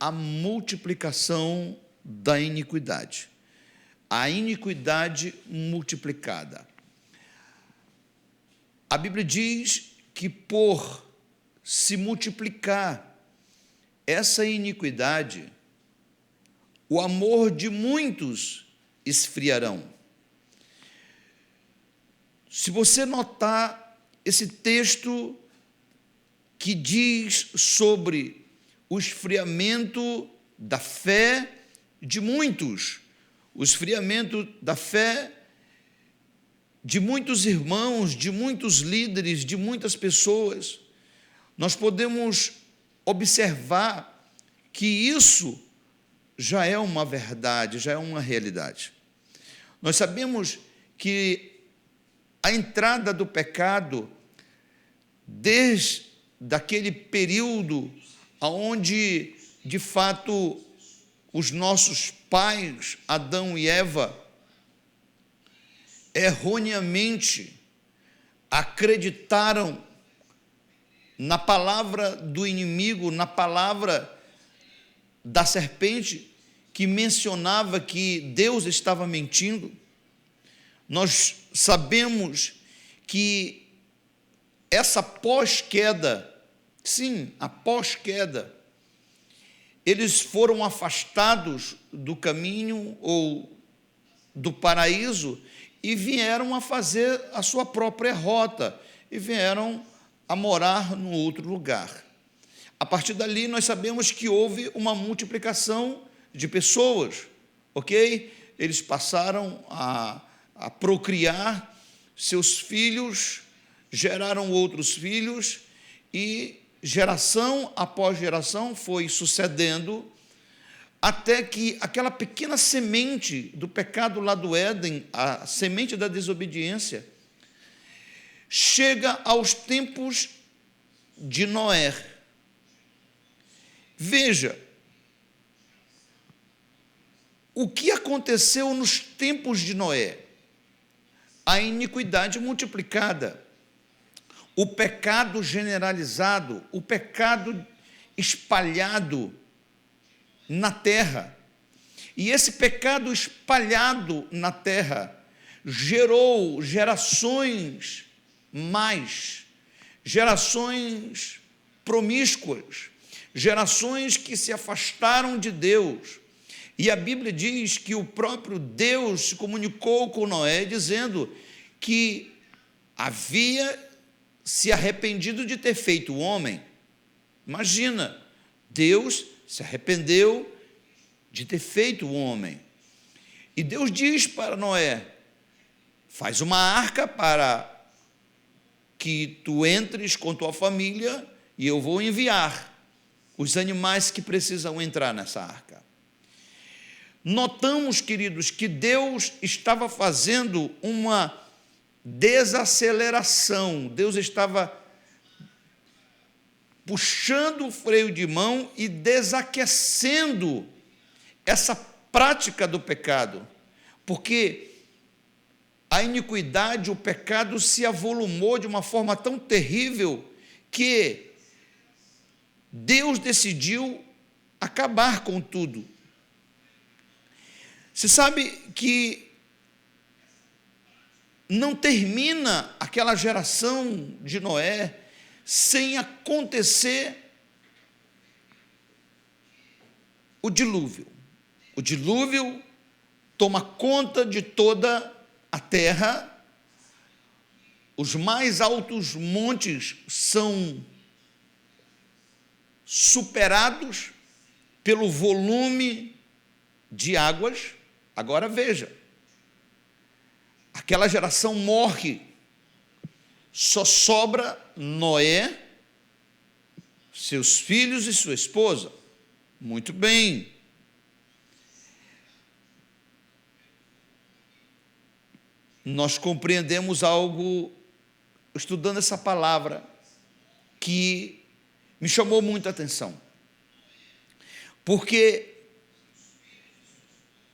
a multiplicação da iniquidade. A iniquidade multiplicada. A Bíblia diz que por se multiplicar essa iniquidade, o amor de muitos esfriarão. Se você notar esse texto que diz sobre o esfriamento da fé de muitos, o esfriamento da fé de muitos irmãos, de muitos líderes, de muitas pessoas, nós podemos observar que isso já é uma verdade, já é uma realidade. Nós sabemos que a entrada do pecado, desde aquele período onde, de fato, os nossos pais, Adão e Eva, erroneamente acreditaram na palavra do inimigo, na palavra da serpente, que mencionava que Deus estava mentindo. Nós sabemos que essa pós-queda, sim, a pós-queda, eles foram afastados do caminho ou do paraíso e vieram a fazer a sua própria rota e vieram a morar no outro lugar. A partir dali, nós sabemos que houve uma multiplicação de pessoas, ok? Eles passaram a procriar seus filhos, geraram outros filhos, e geração após geração foi sucedendo, até que aquela pequena semente do pecado lá do Éden, a semente da desobediência, chega aos tempos de Noé. Veja, o que aconteceu nos tempos de Noé? A iniquidade multiplicada, o pecado generalizado, o pecado espalhado na terra. E esse pecado espalhado na terra gerou gerações gerações promíscuas, gerações que se afastaram de Deus. E a Bíblia diz que o próprio Deus se comunicou com Noé, dizendo que havia se arrependido de ter feito o homem. Imagina, Deus se arrependeu de ter feito o homem. E Deus diz para Noé: faz uma arca para que tu entres com tua família e eu vou enviar os animais que precisam entrar nessa arca. Notamos, queridos, que Deus estava fazendo uma desaceleração, Deus estava puxando o freio de mão e desaquecendo essa prática do pecado, porque a iniquidade, o pecado se avolumou de uma forma tão terrível que Deus decidiu acabar com tudo. Você sabe que não termina aquela geração de Noé sem acontecer o dilúvio. O dilúvio toma conta de toda a terra, os mais altos montes são superados pelo volume de águas. Agora veja, aquela geração morre, só sobra Noé, seus filhos e sua esposa. Muito bem. Nós compreendemos algo, estudando essa palavra, que me chamou muita atenção. Porque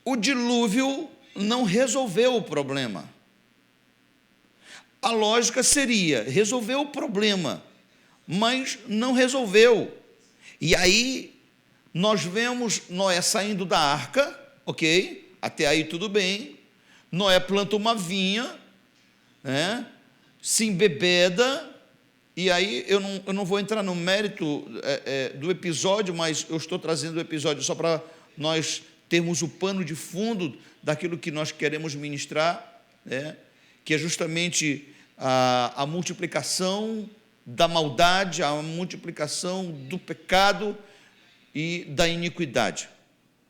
o dilúvio não resolveu o problema. A lógica seria resolver o problema, mas não resolveu. E aí nós vemos Noé saindo da arca, ok? Até aí tudo bem. Noé planta uma vinha, né? Se embebeda, e aí eu não vou entrar no mérito do episódio, mas eu estou trazendo o episódio só para nós termos o pano de fundo daquilo que nós queremos ministrar, né? Que é justamente a multiplicação da maldade, a multiplicação do pecado e da iniquidade.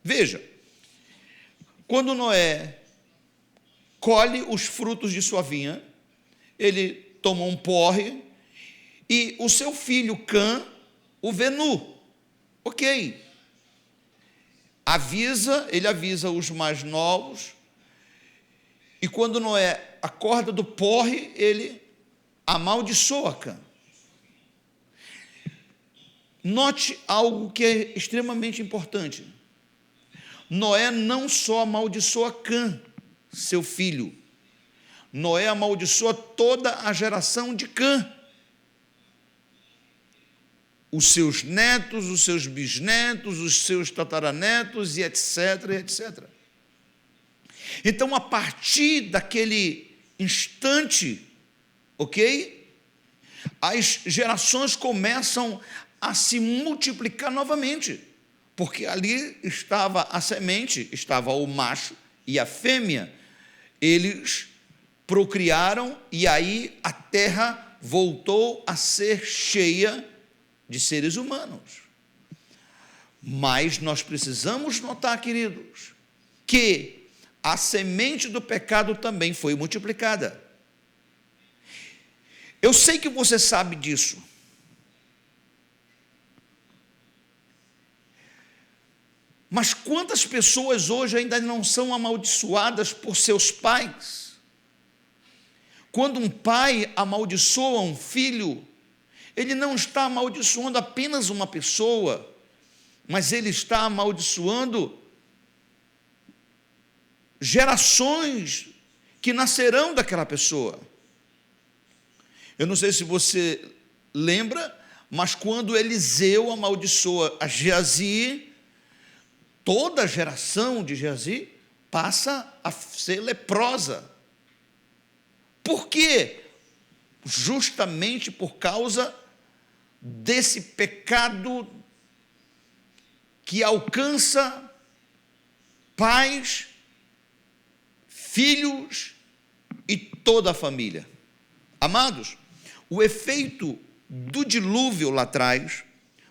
Veja, quando Noé colhe os frutos de sua vinha, ele toma um porre e o seu filho Cã o vê nu. Ok. Ele avisa os mais novos, e quando Noé acorda do porre, ele amaldiçoa Cã. Note algo que é extremamente importante. Noé não só amaldiçoa Cã, seu filho. Noé amaldiçoa toda a geração de Cã. Os seus netos, os seus bisnetos, os seus tataranetos, e etc, etc. Então, a partir daquele instante, ok? As gerações começam a se multiplicar novamente, porque ali estava a semente, estava o macho e a fêmea. Eles procriaram, e aí a terra voltou a ser cheia de seres humanos. Mas nós precisamos notar, queridos, que a semente do pecado também foi multiplicada. Eu sei que você sabe disso. Mas quantas pessoas hoje ainda não são amaldiçoadas por seus pais? Quando um pai amaldiçoa um filho, ele não está amaldiçoando apenas uma pessoa, mas ele está amaldiçoando gerações que nascerão daquela pessoa. Eu não sei se você lembra, mas quando Eliseu amaldiçoa a Geazi, toda a geração de Geazi passa a ser leprosa. Por quê? Justamente por causa desse pecado que alcança pais, filhos e toda a família. Amados, o efeito do dilúvio lá atrás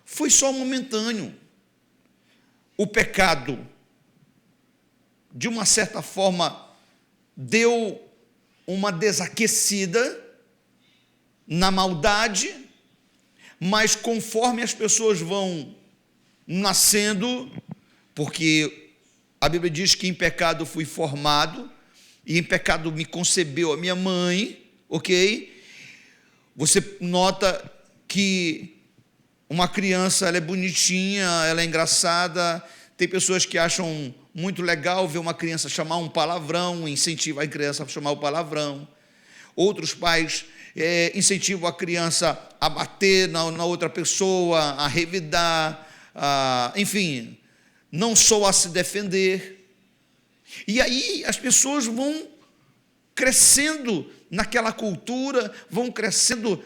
foi só momentâneo. O pecado, de uma certa forma, deu uma desaquecida na maldade, mas conforme as pessoas vão nascendo, porque a Bíblia diz que em pecado fui formado, e em pecado me concebeu a minha mãe, ok? Você nota que uma criança, ela é bonitinha, ela é engraçada. Tem pessoas que acham muito legal ver uma criança chamar um palavrão, incentivam a criança a chamar o palavrão. Outros pais incentivam a criança a bater na outra pessoa, a revidar, enfim, não só a se defender. E aí as pessoas vão crescendo naquela cultura, vão crescendo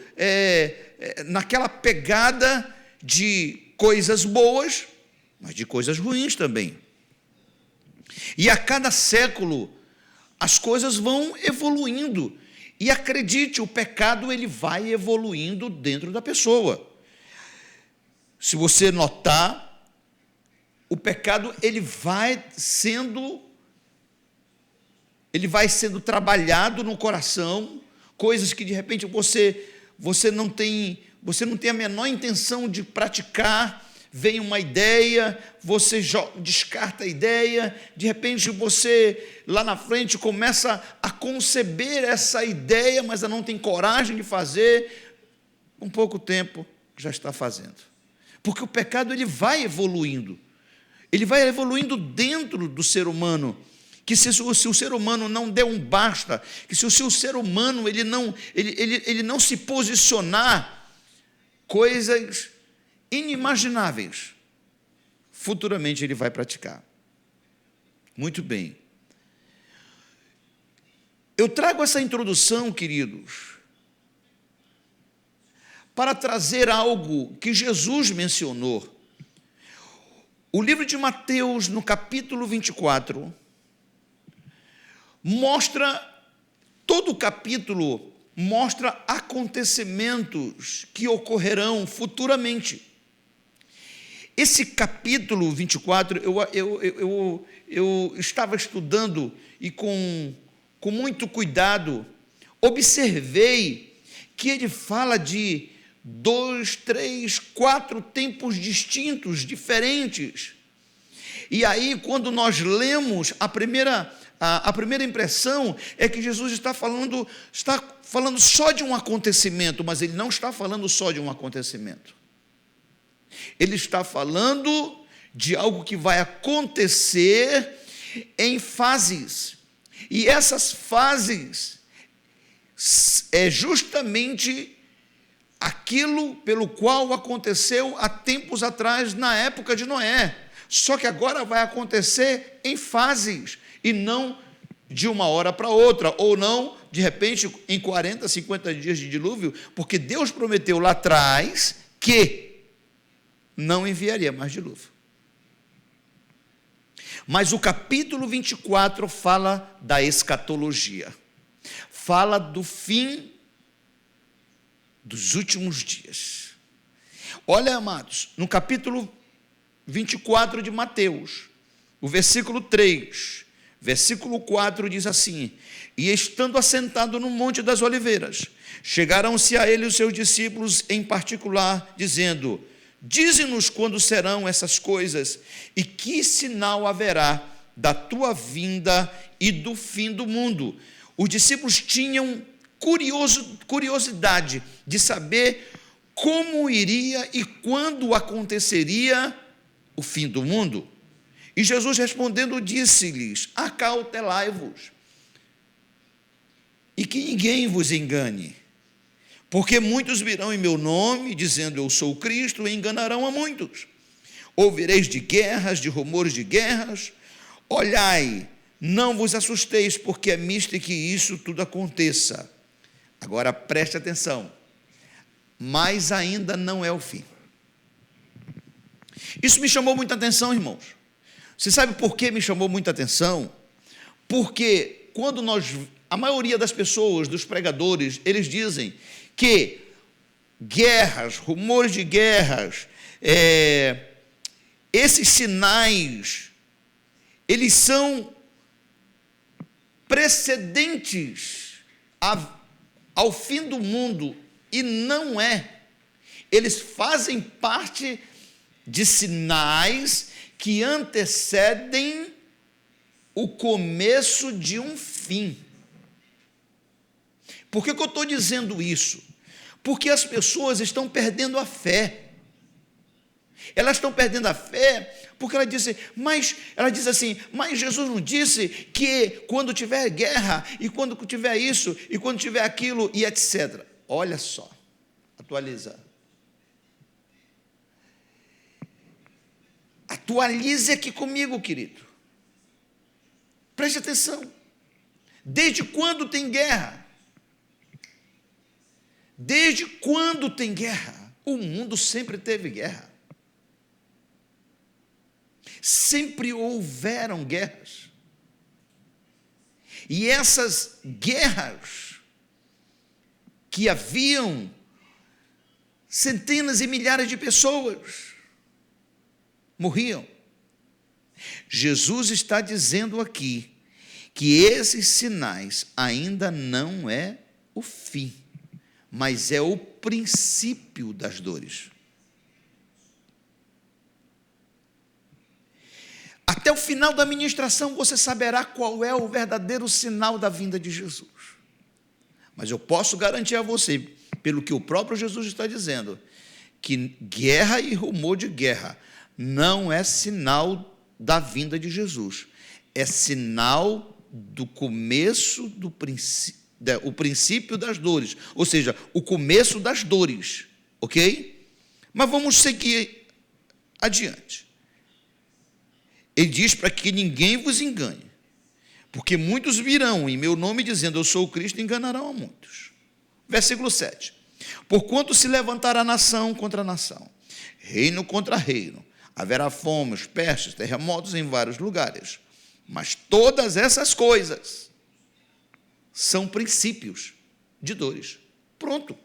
naquela pegada de coisas boas, mas de coisas ruins também. E a cada século as coisas vão evoluindo. E acredite, o pecado ele vai evoluindo dentro da pessoa. Se você notar, o pecado ele vai sendo trabalhado no coração, coisas que de repente você não tem a menor intenção de praticar. Vem uma ideia, você descarta a ideia, de repente você lá na frente começa a conceber essa ideia, mas não tem coragem de fazer. Com pouco tempo já está fazendo, porque o pecado ele vai evoluindo dentro do ser humano, que se o ser humano não der um basta, que se o ser humano ele não se posicionar, coisas inimagináveis futuramente ele vai praticar. Muito bem. Eu trago essa introdução, queridos, para trazer algo que Jesus mencionou. O livro de Mateus, no capítulo 24, todo o capítulo mostra acontecimentos que ocorrerão futuramente. Esse capítulo 24, eu estava estudando e com muito cuidado, observei que ele fala de 2, 3, 4 tempos distintos, diferentes. E aí, quando nós lemos, a primeira impressão é que Jesus está falando só de um acontecimento, mas ele não está falando só de um acontecimento. Ele está falando de algo que vai acontecer em fases. E essas fases é justamente aquilo pelo qual aconteceu há tempos atrás, na época de Noé. Só que agora vai acontecer em fases, e não de uma hora para outra, ou não, de repente, em 40, 50 dias de dilúvio, porque Deus prometeu lá atrás que não enviaria mais dilúvio. Mas o capítulo 24 fala da escatologia, fala do fim dos últimos dias. Olha, amados, no capítulo 24 de Mateus, o versículo 3, versículo 4 diz assim: e estando assentado no Monte das Oliveiras, chegaram-se a ele os seus discípulos em particular, dizendo: dize-nos quando serão essas coisas, e que sinal haverá da tua vinda e do fim do mundo. Os discípulos tinham curiosidade de saber como iria e quando aconteceria o fim do mundo. E Jesus respondendo disse-lhes: acautelai-vos, e que ninguém vos engane. Porque muitos virão em meu nome, dizendo eu sou Cristo, e enganarão a muitos. Ouvireis de guerras, de rumores de guerras. Olhai, não vos assusteis, porque é misto que isso tudo aconteça. Agora preste atenção, mas ainda não é o fim. Isso me chamou muita atenção, irmãos. Você sabe por que me chamou muita atenção? Porque quando a maioria das pessoas, dos pregadores, eles dizem que guerras, rumores de guerras, esses sinais, eles são precedentes ao fim do mundo, e não é. Eles fazem parte de sinais que antecedem o começo de um fim. Por que eu estou dizendo isso? Porque as pessoas estão perdendo a fé. Elas estão perdendo a fé porque ela diz assim, mas Jesus não disse que quando tiver guerra, e quando tiver isso, e quando tiver aquilo, e etc. Olha só, atualizar. Atualize aqui comigo, querido. Preste atenção. Desde quando tem guerra? Desde quando tem guerra? O mundo sempre teve guerra. Sempre houveram guerras. E essas guerras que haviam centenas e milhares de pessoas morriam. Jesus está dizendo aqui que esses sinais ainda não é o fim, mas é o princípio das dores. Até o final da ministração você saberá qual é o verdadeiro sinal da vinda de Jesus. Mas eu posso garantir a você, pelo que o próprio Jesus está dizendo, que guerra e rumor de guerra não é sinal da vinda de Jesus. É sinal do começo o princípio das dores, ou seja, o começo das dores, ok? Mas vamos seguir adiante. Ele diz para que ninguém vos engane, porque muitos virão em meu nome dizendo, eu sou o Cristo, e enganarão a muitos. Versículo 7. Porquanto se levantará nação contra nação, reino contra reino, haverá fomes, pestes, terremotos em vários lugares. Mas todas essas coisas são princípios de dores. Pronto.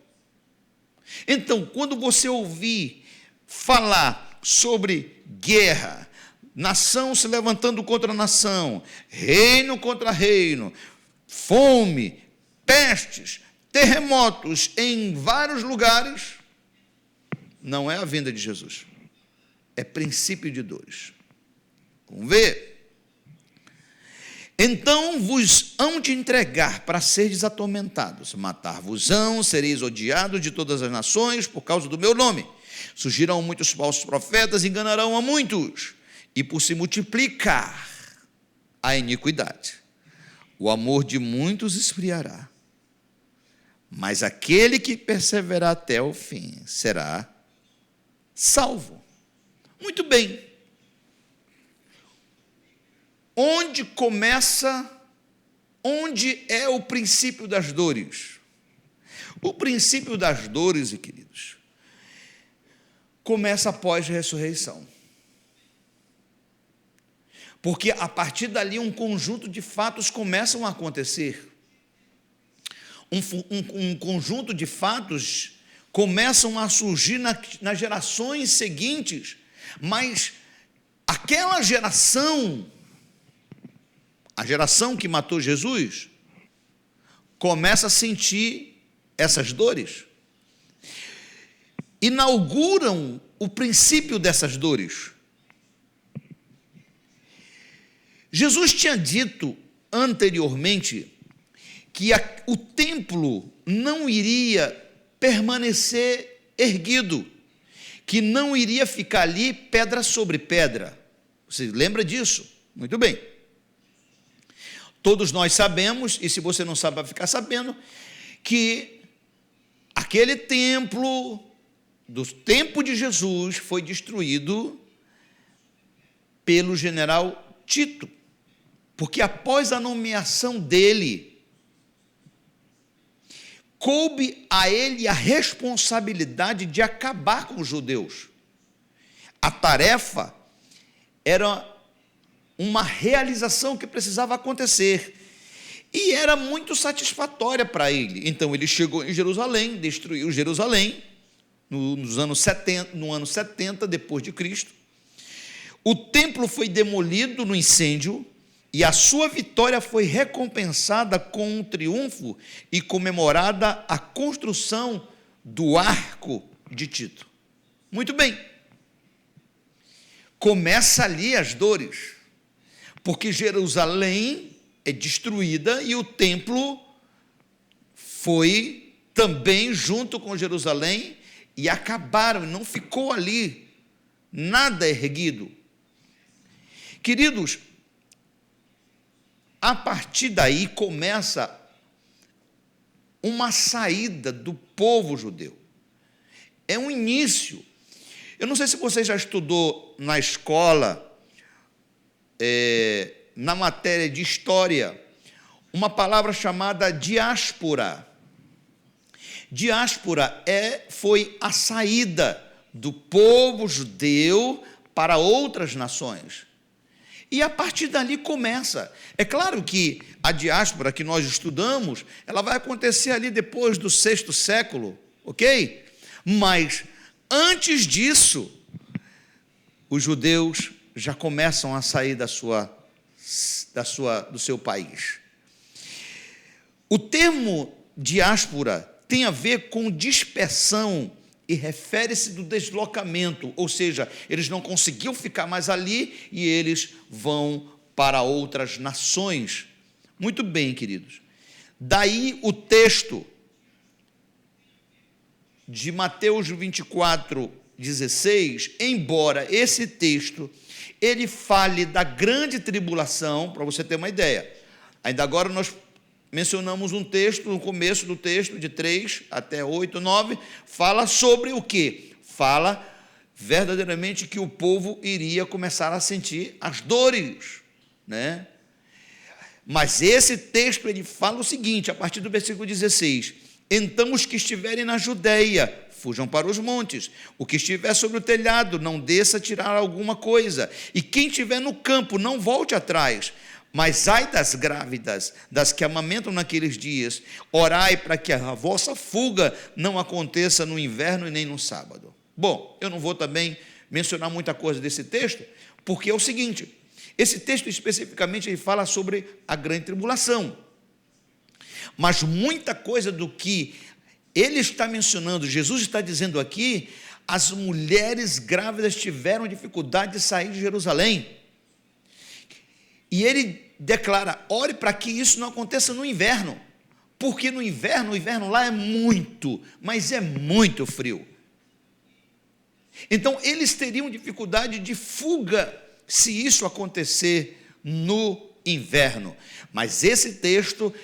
Então, quando você ouvir falar sobre guerra, nação se levantando contra nação, reino contra reino, fome, pestes, terremotos em vários lugares, não é a vinda de Jesus, é princípio de dores. Vamos ver? Então vos hão de entregar para seres atormentados, matar-vos-ão, sereis odiados de todas as nações por causa do meu nome. Surgirão muitos falsos profetas, enganarão a muitos, e por se multiplicar a iniquidade, o amor de muitos esfriará. Mas aquele que perseverar até o fim será salvo. Muito bem. Onde é o princípio das dores? O princípio das dores, queridos, começa após a ressurreição. Porque a partir dali um conjunto de fatos começam a acontecer. Um conjunto de fatos começam a surgir nas gerações seguintes, mas aquela geração, a geração que matou Jesus, começa a sentir essas dores. Inauguram o princípio dessas dores. Jesus tinha dito anteriormente que o templo não iria permanecer erguido, que não iria ficar ali pedra sobre pedra. Você lembra disso? Muito bem. Todos nós sabemos, e se você não sabe, vai ficar sabendo, que aquele templo, do tempo de Jesus, foi destruído pelo general Tito, porque após a nomeação dele, coube a ele a responsabilidade de acabar com os judeus. A tarefa era uma realização que precisava acontecer, e era muito satisfatória para ele. Então ele chegou em Jerusalém, destruiu Jerusalém, no ano 70 depois de Cristo. O templo foi demolido no incêndio, e a sua vitória foi recompensada com um triunfo e comemorada a construção do arco de Tito. Muito bem. Começa ali as dores, porque Jerusalém é destruída e o templo foi também junto com Jerusalém, e acabaram, não ficou ali nada erguido. Queridos, a partir daí começa uma saída do povo judeu. É um início. Eu não sei se você já estudou na escola, na matéria de história, uma palavra chamada diáspora. Diáspora foi a saída do povo judeu para outras nações. E a partir dali começa. É claro que a diáspora que nós estudamos, ela vai acontecer ali depois do 6º século, ok? Mas, antes disso, os judeus já começam a sair do seu país. O termo diáspora tem a ver com dispersão e refere-se do deslocamento, ou seja, eles não conseguiam ficar mais ali e eles vão para outras nações. Muito bem, queridos. Daí o texto de Mateus 24:16, embora esse texto ele fale da grande tribulação, para você ter uma ideia. Ainda agora nós mencionamos um texto, no começo do texto, de 3 até 8, 9, fala sobre o quê? Fala verdadeiramente que o povo iria começar a sentir as dores, né? Mas esse texto ele fala o seguinte, a partir do versículo 16: então os que estiverem na Judeia fujam para os montes, o que estiver sobre o telhado não desça a tirar alguma coisa, e quem estiver no campo não volte atrás. Mas ai das grávidas, das que amamentam naqueles dias, orai para que a vossa fuga não aconteça no inverno e nem no sábado. Bom, eu não vou também mencionar muita coisa desse texto, porque é o seguinte, esse texto especificamente ele fala sobre a grande tribulação, mas muita coisa do que ele está mencionando, Jesus está dizendo aqui, as mulheres grávidas tiveram dificuldade de sair de Jerusalém, e ele declara, ore para que isso não aconteça no inverno, porque no inverno, o inverno lá é muito, mas é muito frio. Então, eles teriam dificuldade de fuga se isso acontecer no inverno. Mas esse texto,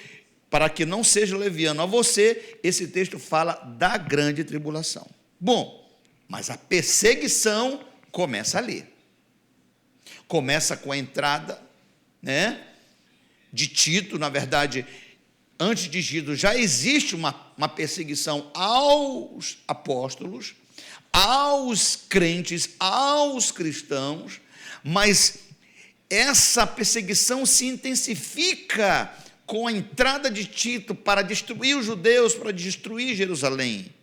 para que não seja leviano a você, esse texto fala da grande tribulação. Bom, mas a perseguição começa ali. Começa com a entrada, né, de Tito. Na verdade, antes de Tito já existe uma perseguição aos apóstolos, aos crentes, aos cristãos, mas essa perseguição se intensifica com a entrada de Tito para destruir os judeus, para destruir Jerusalém.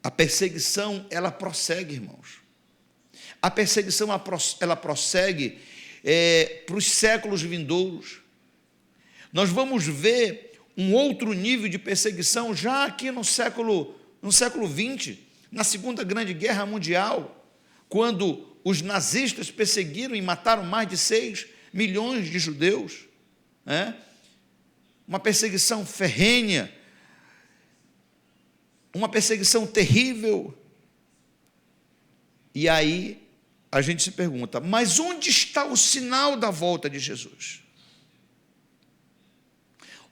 A perseguição, ela prossegue, irmãos. A perseguição, ela prossegue para os séculos vindouros. Nós vamos ver um outro nível de perseguição já aqui no século XX, na Segunda Grande Guerra Mundial, quando os nazistas perseguiram e mataram mais de 6 milhões de judeus, né? Uma perseguição ferrenha, uma perseguição terrível. E aí a gente se pergunta, mas onde está o sinal da volta de Jesus?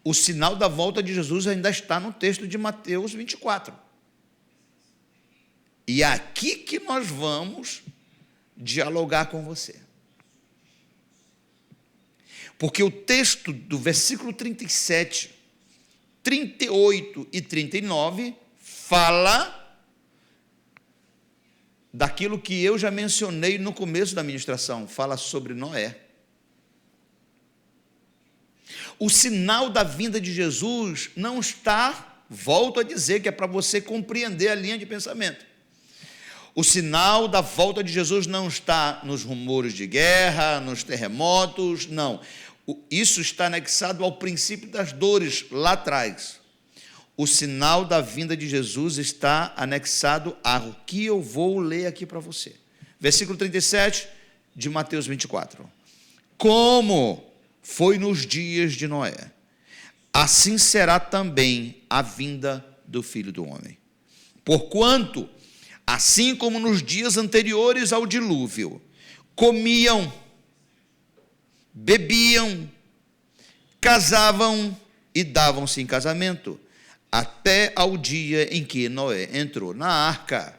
O sinal da volta de Jesus ainda está no texto de Mateus 24. E é aqui que nós vamos dialogar com você. Porque o texto do versículo 37, 38 e 39 fala daquilo que eu já mencionei no começo da ministração, fala sobre Noé. O sinal da vinda de Jesus não está, volto a dizer, que é para você compreender a linha de pensamento. O sinal da volta de Jesus não está nos rumores de guerra, nos terremotos, não. Isso está anexado ao princípio das dores lá atrás. O sinal da vinda de Jesus está anexado ao que eu vou ler aqui para você. Versículo 37 de Mateus 24. Como foi nos dias de Noé, assim será também a vinda do Filho do Homem. Porquanto, assim como nos dias anteriores ao dilúvio, comiam, bebiam, casavam e davam-se em casamento, até ao dia em que Noé entrou na arca,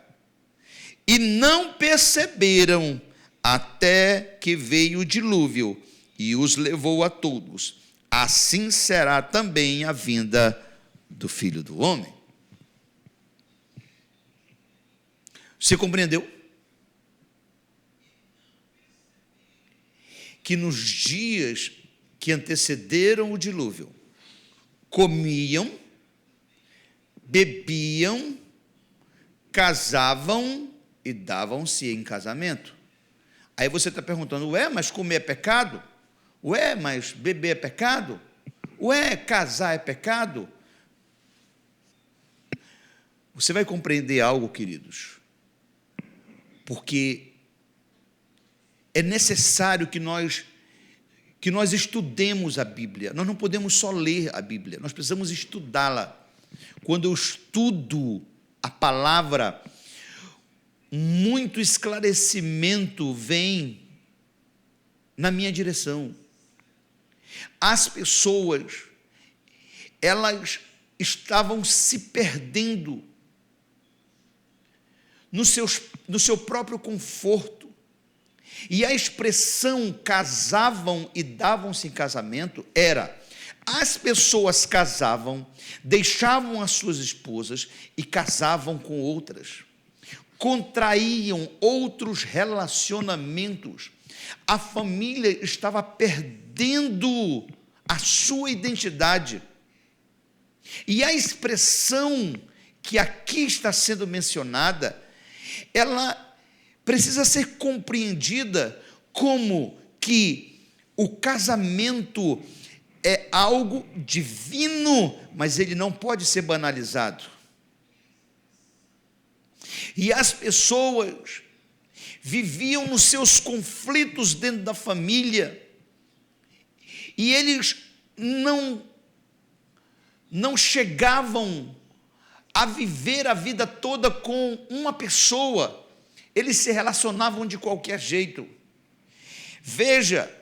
e não perceberam até que veio o dilúvio e os levou a todos. Assim será também a vinda do Filho do Homem. Você compreendeu? Que nos dias que antecederam o dilúvio, comiam, bebiam, casavam e davam-se em casamento. Aí você está perguntando, ué, mas comer é pecado? Ué, mas beber é pecado? Ué, casar é pecado? Você vai compreender algo, queridos, porque é necessário que nós estudemos a Bíblia. Nós não podemos só ler a Bíblia, nós precisamos estudá-la. Quando eu estudo a palavra, muito esclarecimento vem na minha direção. As pessoas, elas estavam se perdendo no seu próprio conforto. E a expressão casavam e davam-se em casamento era: as pessoas casavam, deixavam as suas esposas e casavam com outras, contraíam outros relacionamentos. A família estava perdendo a sua identidade. E a expressão que aqui está sendo mencionada, ela precisa ser compreendida como que o casamento é algo divino, mas ele não pode ser banalizado. E as pessoas viviam nos seus conflitos dentro da família, e eles não chegavam a viver a vida toda com uma pessoa, eles se relacionavam de qualquer jeito. Veja,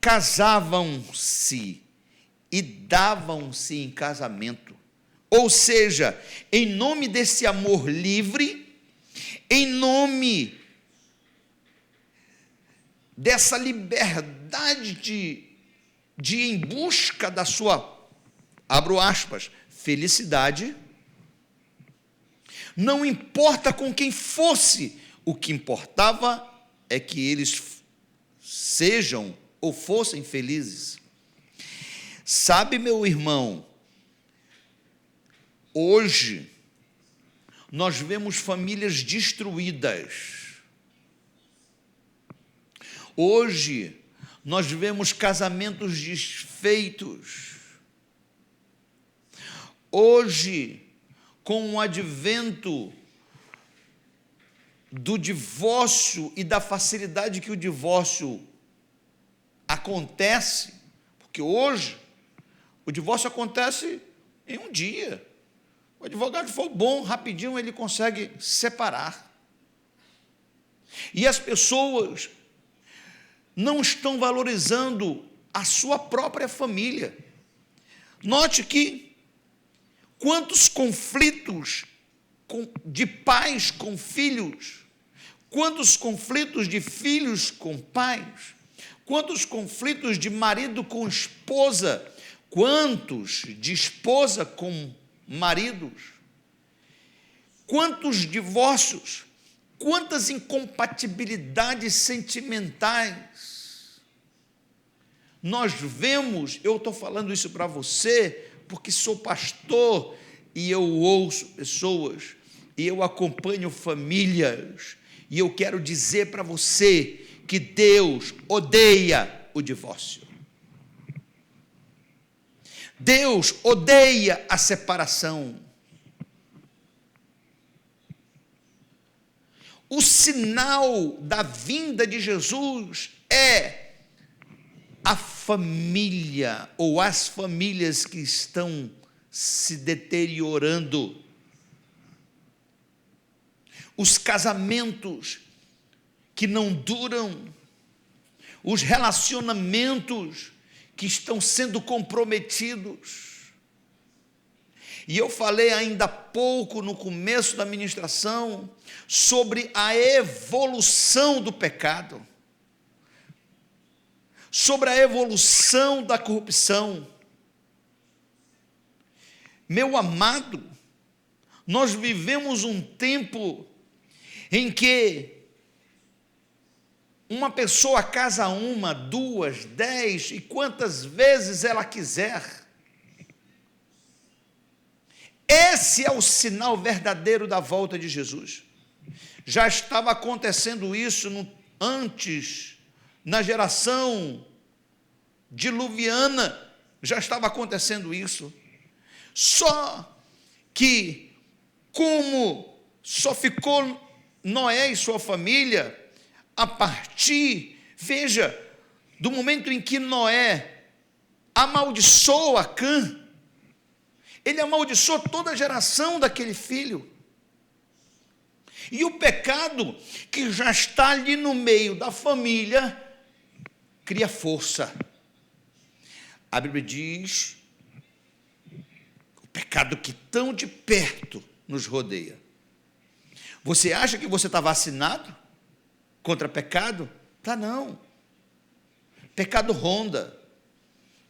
casavam-se e davam-se em casamento, ou seja, em nome desse amor livre, em nome dessa liberdade de ir em busca da sua, abro aspas, felicidade, não importa com quem fosse, o que importava é que eles sejam ou fossem felizes. Sabe, meu irmão, hoje nós vemos famílias destruídas. Hoje nós vemos casamentos desfeitos. Hoje, com o advento do divórcio e da facilidade que o divórcio acontece, porque hoje o divórcio acontece em um dia. O advogado for bom, rapidinho ele consegue separar. E as pessoas não estão valorizando a sua própria família. Note que quantos conflitos de pais com filhos, quantos conflitos de filhos com pais, quantos conflitos de marido com esposa, quantos de esposa com maridos, quantos divórcios, quantas incompatibilidades sentimentais nós vemos. Eu estou falando isso para você porque sou pastor e eu ouço pessoas e eu acompanho famílias, e eu quero dizer para você que Deus odeia o divórcio. Deus odeia a separação. O sinal da vinda de Jesus é a família, ou as famílias que estão se deteriorando. Os casamentos que não duram, os relacionamentos que estão sendo comprometidos. E eu falei ainda há pouco, no começo da ministração, sobre a evolução do pecado, sobre a evolução da corrupção. Meu amado, nós vivemos um tempo em que uma pessoa casa 1, 2, 10 e quantas vezes ela quiser. Esse é o sinal verdadeiro da volta de Jesus. Já estava acontecendo isso antes, na geração diluviana, já estava acontecendo isso. Só que, como só ficou Noé e sua família, a partir, veja, do momento em que Noé amaldiçoa Cã, ele amaldiçoou toda a geração daquele filho. E o pecado que já está ali no meio da família cria força. A Bíblia diz: o pecado que tão de perto nos rodeia. Você acha que você está vacinado contra pecado? Tá não. Pecado ronda,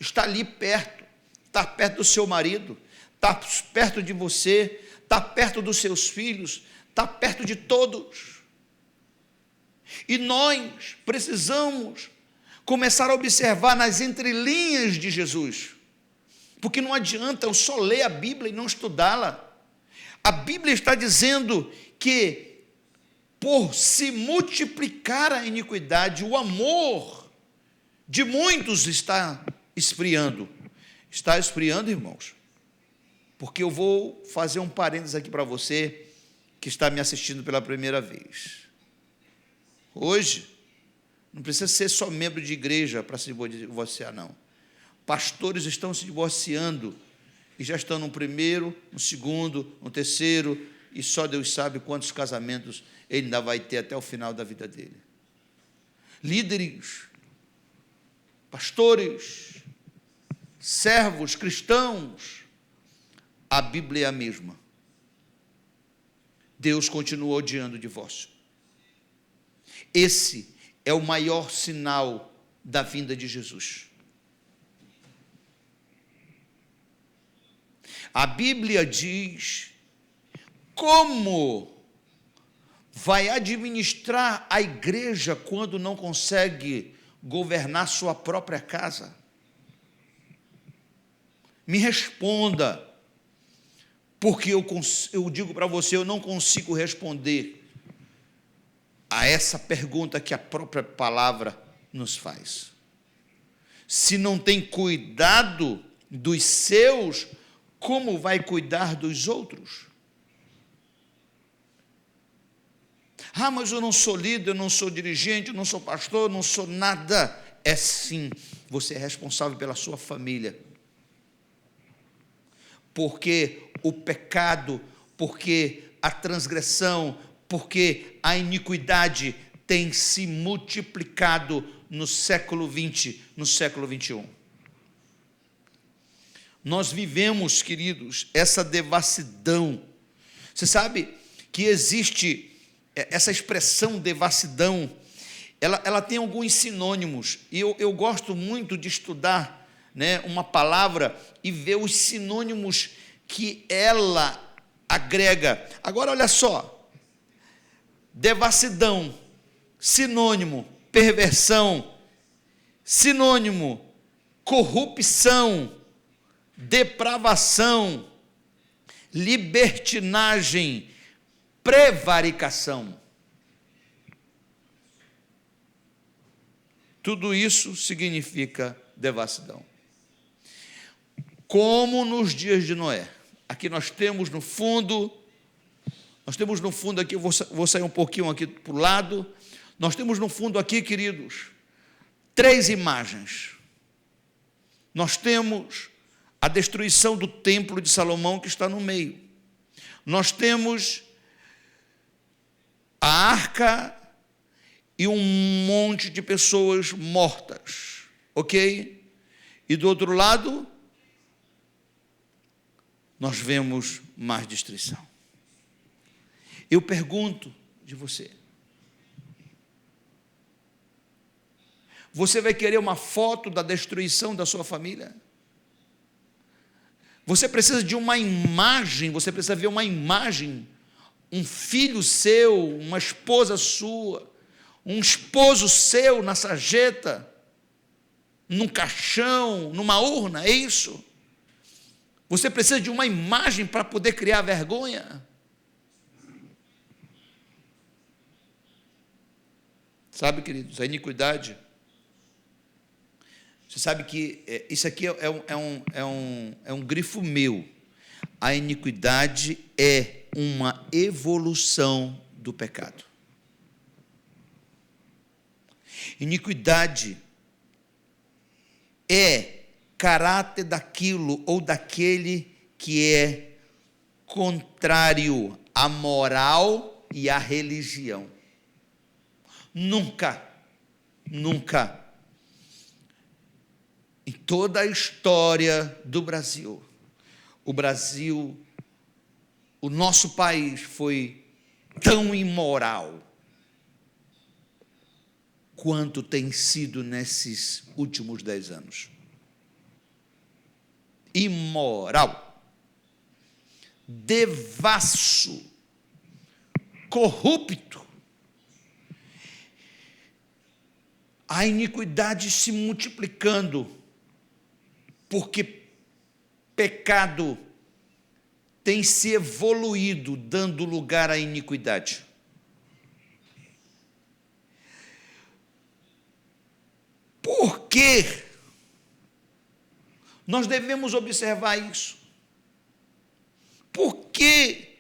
está ali perto, está perto do seu marido, está perto de você, está perto dos seus filhos, está perto de todos. E nós precisamos começar a observar nas entrelinhas de Jesus, porque não adianta eu só ler a Bíblia e não estudá-la. A Bíblia está dizendo que, por se multiplicar a iniquidade, o amor de muitos está esfriando. Está esfriando, irmãos, porque eu vou fazer um parênteses aqui para você que está me assistindo pela primeira vez. Hoje, não precisa ser só membro de igreja para se divorciar, não. Pastores estão se divorciando e já estão no primeiro, no segundo, no terceiro, e só Deus sabe quantos casamentos ele ainda vai ter até o final da vida dele. Líderes, pastores, servos, cristãos, a Bíblia é a mesma. Deus continua odiando o divórcio. Esse é o maior sinal da vinda de Jesus. A Bíblia diz como vai administrar a igreja quando não consegue governar sua própria casa. Me responda, porque eu digo para você, eu não consigo responder a essa pergunta que a própria palavra nos faz. Se não tem cuidado dos seus, como vai cuidar dos outros? Ah, mas eu não sou líder, eu não sou dirigente, eu não sou pastor, eu não sou nada. É sim, você é responsável pela sua família. Porque o pecado, porque a transgressão, porque a iniquidade tem se multiplicado no século XX, no século XXI. Nós vivemos, queridos, essa devassidão. Você sabe que existe essa expressão devassidão, ela tem alguns sinônimos, e eu gosto muito de estudar, né, uma palavra e ver os sinônimos que ela agrega. Agora, olha só, devassidão, sinônimo, perversão, sinônimo, corrupção, depravação, libertinagem, prevaricação. Tudo isso significa devassidão. Como nos dias de Noé. Aqui nós temos no fundo aqui, eu vou sair um pouquinho aqui para o lado, nós temos no fundo aqui, queridos, 3 imagens. Nós temos a destruição do templo de Salomão, que está no meio. Nós temos a arca e um monte de pessoas mortas, ok? E do outro lado, nós vemos mais destruição. Eu pergunto de você, você vai querer uma foto da destruição da sua família? Você precisa de uma imagem, você precisa ver uma imagem, um filho seu, uma esposa sua, um esposo seu na sarjeta, num caixão, numa urna, é isso? Você precisa de uma imagem para poder criar vergonha? Sabe, queridos, a iniquidade, você sabe que isso aqui é um grifo meu. A iniquidade é uma evolução do pecado. Iniquidade é caráter daquilo ou daquele que é contrário à moral e à religião. Nunca, em toda a história do Brasil, o nosso país foi tão imoral quanto tem sido nesses últimos 10 anos. Imoral, devasso, corrupto. A iniquidade se multiplicando, porque pecado tem se evoluído, dando lugar à iniquidade. Por quê? Nós devemos observar isso. Por que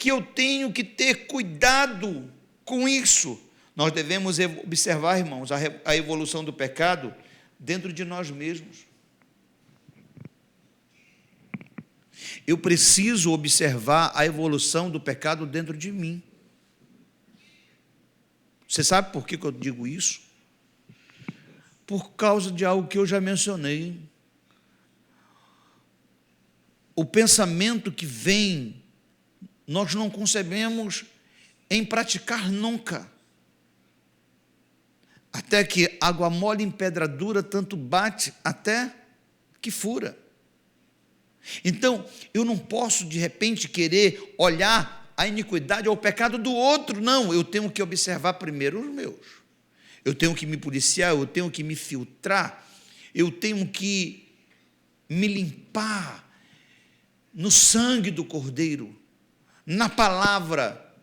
eu tenho que ter cuidado com isso? Nós devemos observar, irmãos, a evolução do pecado dentro de nós mesmos. Eu preciso observar a evolução do pecado dentro de mim. Você sabe por que eu digo isso? Por causa de algo que eu já mencionei. O pensamento que vem, nós não concebemos em praticar nunca. Até que água mole em pedra dura, tanto bate até que fura. Então, eu não posso, de repente, querer olhar a iniquidade ou o pecado do outro, não. Eu tenho que observar primeiro os meus. Eu tenho que me policiar, eu tenho que me filtrar, eu tenho que me limpar no sangue do Cordeiro, na palavra,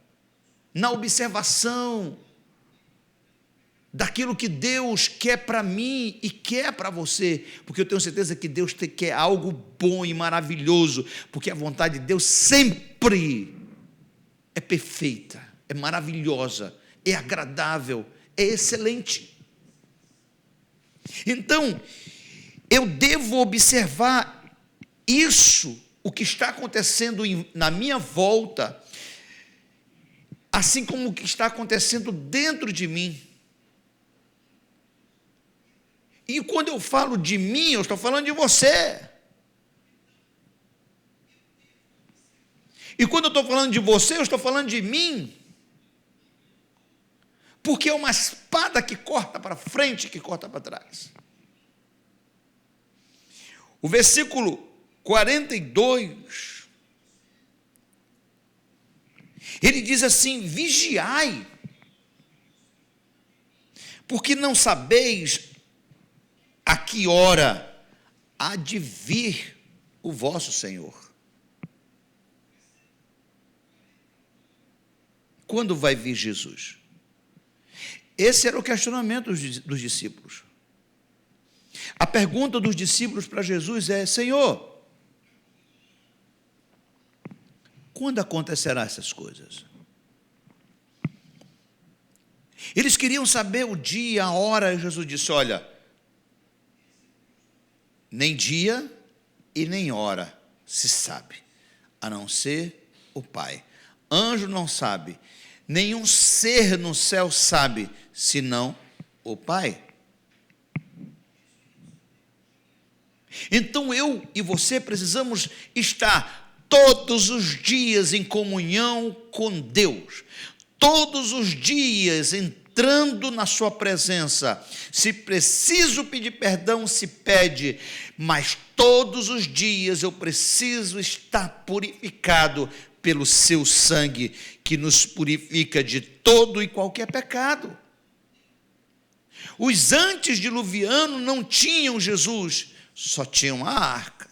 na observação daquilo que Deus quer para mim e quer para você, porque eu tenho certeza que Deus quer algo bom e maravilhoso, porque a vontade de Deus sempre é perfeita, é maravilhosa, é agradável, é excelente. Então, eu devo observar isso, o que está acontecendo na minha volta, assim como o que está acontecendo dentro de mim. E quando eu falo de mim, eu estou falando de você. E quando eu estou falando de você, eu estou falando de mim. Porque é uma espada que corta para frente e que corta para trás. O versículo 42, ele diz assim: vigiai, porque não sabeis a que hora há de vir o vosso Senhor. Quando vai vir Jesus? Esse era o questionamento dos discípulos. A pergunta dos discípulos para Jesus é: Senhor, quando acontecerão essas coisas? Eles queriam saber o dia, a hora, e Jesus disse: olha, nem dia e nem hora se sabe, a não ser o Pai. Anjo não sabe, nenhum ser no céu sabe, senão o Pai. Então eu e você precisamos estar todos os dias em comunhão com Deus, todos os dias entrando na sua presença. Se preciso pedir perdão, se pede, mas todos os dias eu preciso estar purificado pelo seu sangue, que nos purifica de todo e qualquer pecado. Os antediluvianos não tinham Jesus, só tinham a arca,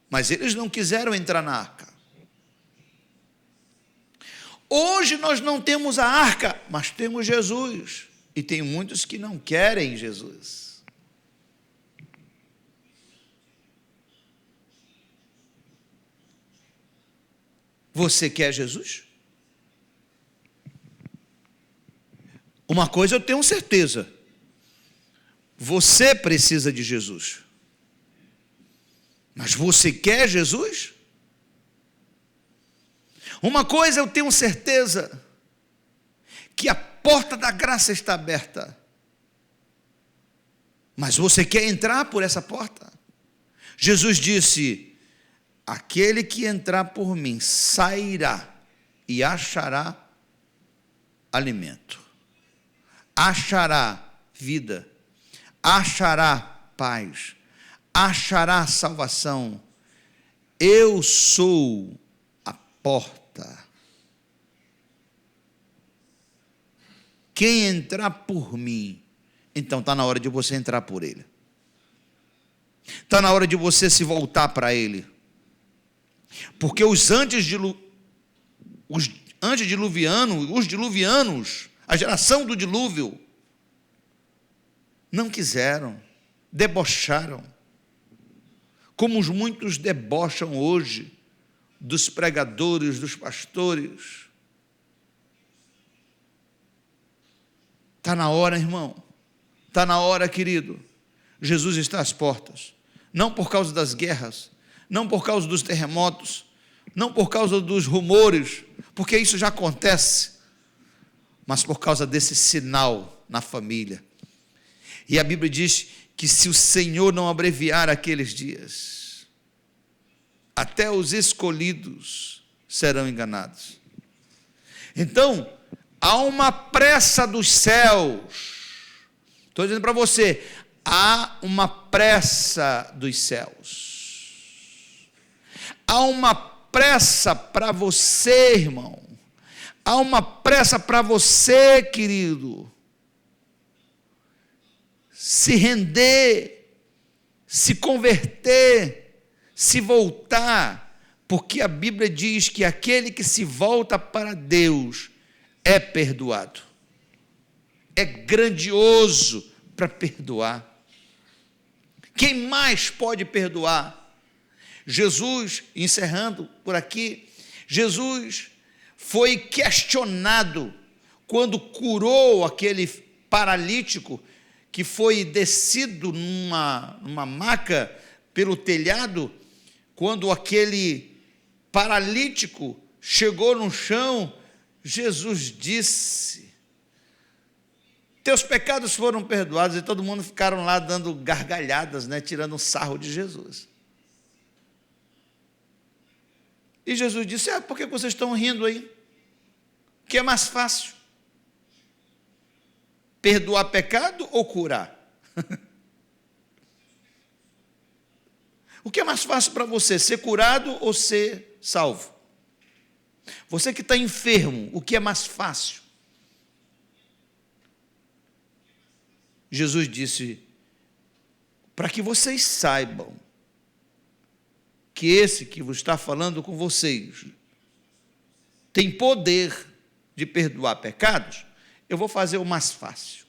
mas eles não quiseram entrar na arca. Hoje nós não temos a arca, mas temos Jesus, e tem muitos que não querem Jesus. Você quer Jesus? Uma coisa eu tenho certeza: você precisa de Jesus. Mas você quer Jesus? Uma coisa eu tenho certeza: que a porta da graça está aberta. Mas você quer entrar por essa porta? Jesus disse: aquele que entrar por mim sairá e achará alimento, achará vida, achará paz, achará salvação. Eu sou a porta. Quem entrar por mim, então está na hora de você entrar por ele. Está na hora de você se voltar para ele. Porque os diluvianos, a geração do dilúvio, não quiseram, debocharam, como os muitos debocham hoje dos pregadores, dos pastores. Está na hora, irmão, está na hora, querido. Jesus está às portas, não por causa das guerras, não por causa dos terremotos, não por causa dos rumores, porque isso já acontece, mas por causa desse sinal na família. E a Bíblia diz que se o Senhor não abreviar aqueles dias, até os escolhidos serão enganados. Então, há uma pressa dos céus. Estou dizendo para você, há uma pressa dos céus. Há uma pressa para você, irmão. Há uma pressa para você, querido. Se render, se converter, se voltar, porque a Bíblia diz que aquele que se volta para Deus é perdoado. É grandioso para perdoar. Quem mais pode perdoar? Jesus, encerrando por aqui, Jesus foi questionado quando curou aquele paralítico que foi descido numa maca pelo telhado. Quando aquele paralítico chegou no chão, Jesus disse: teus pecados foram perdoados. E todo mundo ficaram lá dando gargalhadas, tirando um sarro de Jesus. E Jesus disse: por que vocês estão rindo aí? O que é mais fácil? Perdoar pecado ou curar? O que é mais fácil para você, ser curado ou ser salvo? Você que está enfermo, o que é mais fácil? Jesus disse: para que vocês saibam que esse que vos está falando com vocês tem poder de perdoar pecados, eu vou fazer o mais fácil.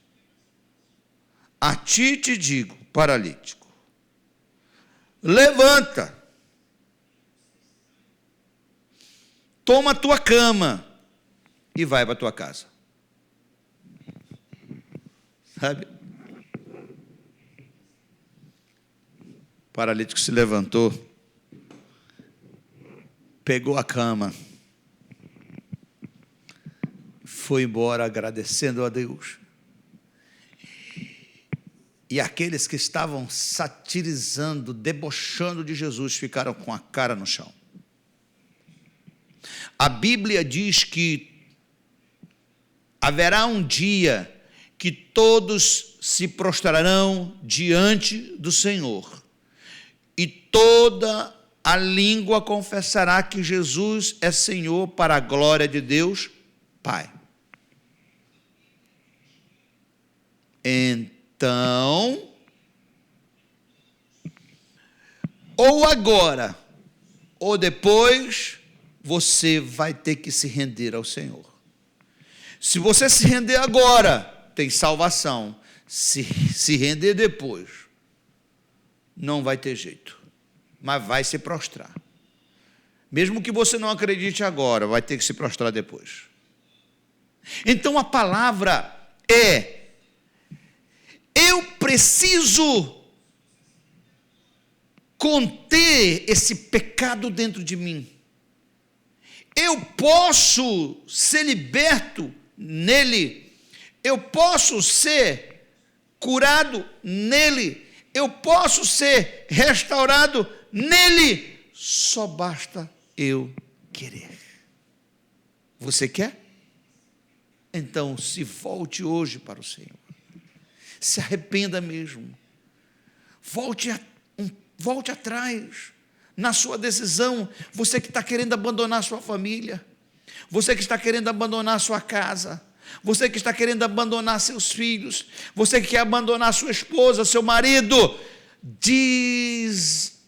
A ti te digo, paralítico, levanta, toma a tua cama e vai para a tua casa. Sabe? O paralítico se levantou, pegou a cama, foi embora agradecendo a Deus. E aqueles que estavam satirizando, debochando de Jesus, ficaram com a cara no chão. A Bíblia diz que haverá um dia que todos se prostrarão diante do Senhor, e toda a língua confessará que Jesus é Senhor, para a glória de Deus Pai. Então, ou agora, ou depois, você vai ter que se render ao Senhor. Se você se render agora, tem salvação. Se render depois, não vai ter jeito, mas vai se prostrar. Mesmo que você não acredite agora, vai ter que se prostrar depois. Então a palavra é: eu preciso conter esse pecado dentro de mim. Eu posso ser liberto nele. Eu posso ser curado nele. Eu posso ser restaurado nele. Só basta eu querer. Você quer? Então se volte hoje para o Senhor. Se arrependa mesmo. Volte atrás na sua decisão. Você que está querendo abandonar sua família, você que está querendo abandonar sua casa, você que está querendo abandonar seus filhos, você que quer abandonar sua esposa, seu marido, destrinche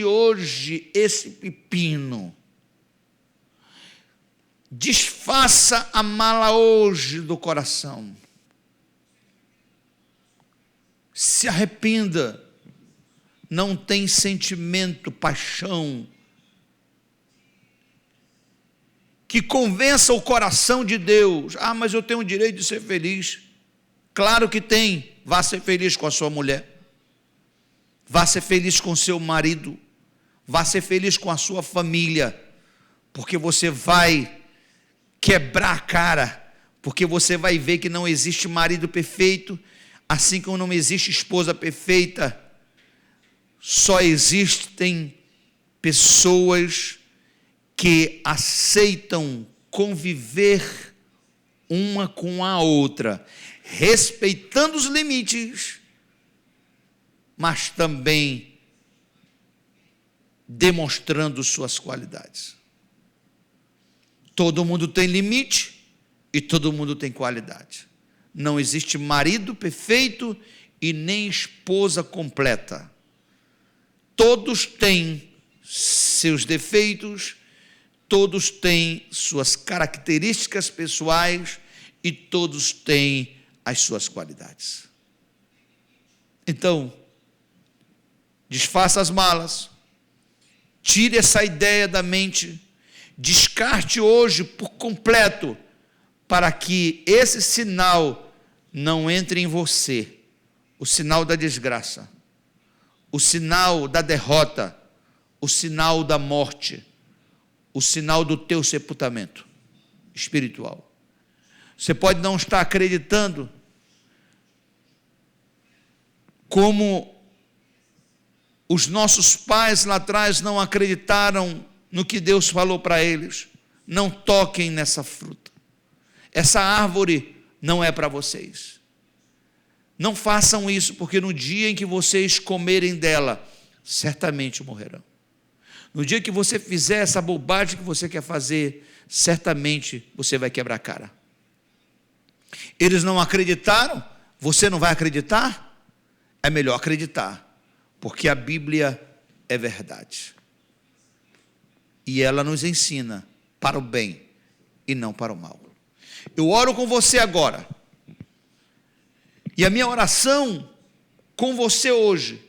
hoje esse pepino. Desfaça a mala hoje do coração. Se arrependa. Não tem sentimento, paixão que convença o coração de Deus. Ah, mas eu tenho o direito de ser feliz. Claro que tem. Vá ser feliz com a sua mulher. Vá ser feliz com o seu marido. Vá ser feliz com a sua família. Porque você vai quebrar a cara. Porque você vai ver que não existe marido perfeito, assim como não existe esposa perfeita. Só existem pessoas que aceitam conviver uma com a outra, respeitando os limites, mas também demonstrando suas qualidades. Todo mundo tem limite e todo mundo tem qualidade. Não existe marido perfeito e nem esposa completa. Todos têm seus defeitos, todos têm suas características pessoais e todos têm as suas qualidades. Então, desfaça as malas, tire essa ideia da mente, descarte hoje por completo, para que esse sinal não entre em você, o sinal da desgraça, o sinal da derrota, o sinal da morte, o sinal do teu sepultamento espiritual. Você pode não estar acreditando como os nossos pais lá atrás não acreditaram no que Deus falou para eles. Não toquem nessa fruta. Essa árvore não é para vocês. Não façam isso, porque no dia em que vocês comerem dela, certamente morrerão. No dia que você fizer essa bobagem que você quer fazer, certamente você vai quebrar a cara. Eles não acreditaram, você não vai acreditar? É melhor acreditar, porque a Bíblia é verdade. E ela nos ensina para o bem e não para o mal. Eu oro com você agora. E a minha oração com você hoje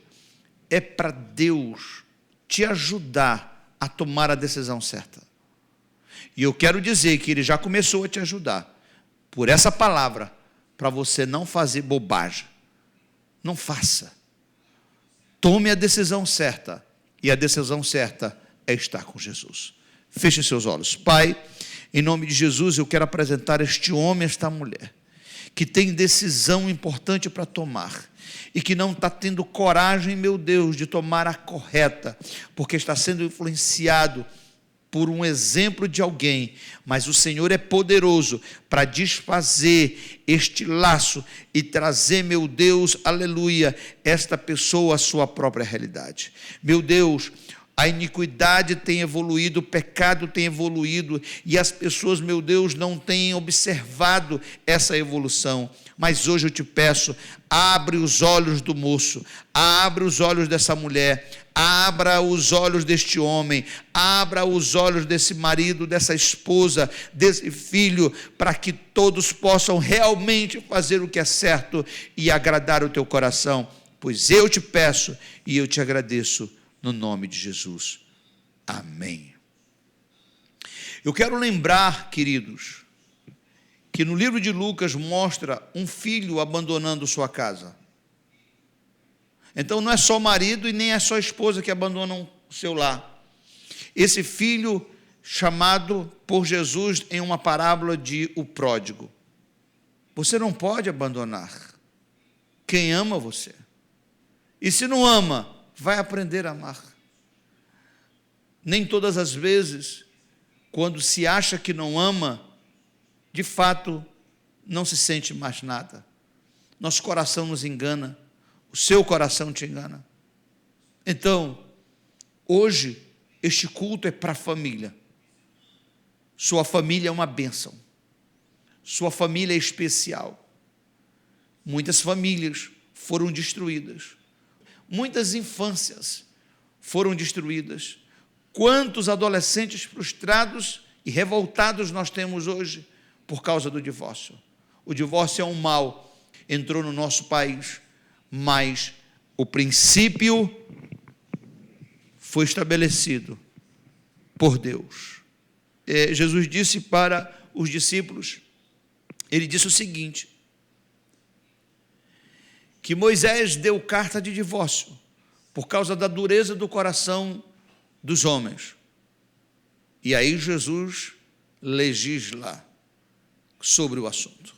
é para Deus te ajudar a tomar a decisão certa. E eu quero dizer que Ele já começou a te ajudar por essa palavra, para você não fazer bobagem. Não faça. Tome a decisão certa. E a decisão certa é estar com Jesus. Feche seus olhos. Pai, em nome de Jesus, eu quero apresentar este homem, esta mulher, que tem decisão importante para tomar, e que não está tendo coragem, meu Deus, de tomar a correta, porque está sendo influenciado por um exemplo de alguém, mas o Senhor é poderoso para desfazer este laço e trazer, meu Deus, aleluia, esta pessoa à sua própria realidade. Meu Deus, a iniquidade tem evoluído, o pecado tem evoluído, e as pessoas, meu Deus, não têm observado essa evolução. Mas hoje eu te peço, abre os olhos do moço, abre os olhos dessa mulher, abra os olhos deste homem, abra os olhos desse marido, dessa esposa, desse filho, para que todos possam realmente fazer o que é certo e agradar o teu coração. Pois eu te peço e eu te agradeço, no nome de Jesus. Amém. Eu quero lembrar, queridos, que no livro de Lucas mostra um filho abandonando sua casa. Então não é só o marido e nem é só a esposa que abandonam o seu lar. Esse filho, chamado por Jesus em uma parábola de o pródigo. Você não pode abandonar quem ama você. E se não ama, vai aprender a amar. Nem todas as vezes, quando se acha que não ama, de fato, não se sente mais nada. Nosso coração nos engana, o seu coração te engana. Então, hoje, este culto é para a família. Sua família é uma bênção. Sua família é especial. Muitas famílias foram destruídas. Muitas infâncias foram destruídas. Quantos adolescentes frustrados e revoltados nós temos hoje por causa do divórcio? O divórcio é um mal, entrou no nosso país, mas o princípio foi estabelecido por Deus. Jesus disse para os discípulos, ele disse o seguinte, que Moisés deu carta de divórcio por causa da dureza do coração dos homens. E aí Jesus legisla sobre o assunto.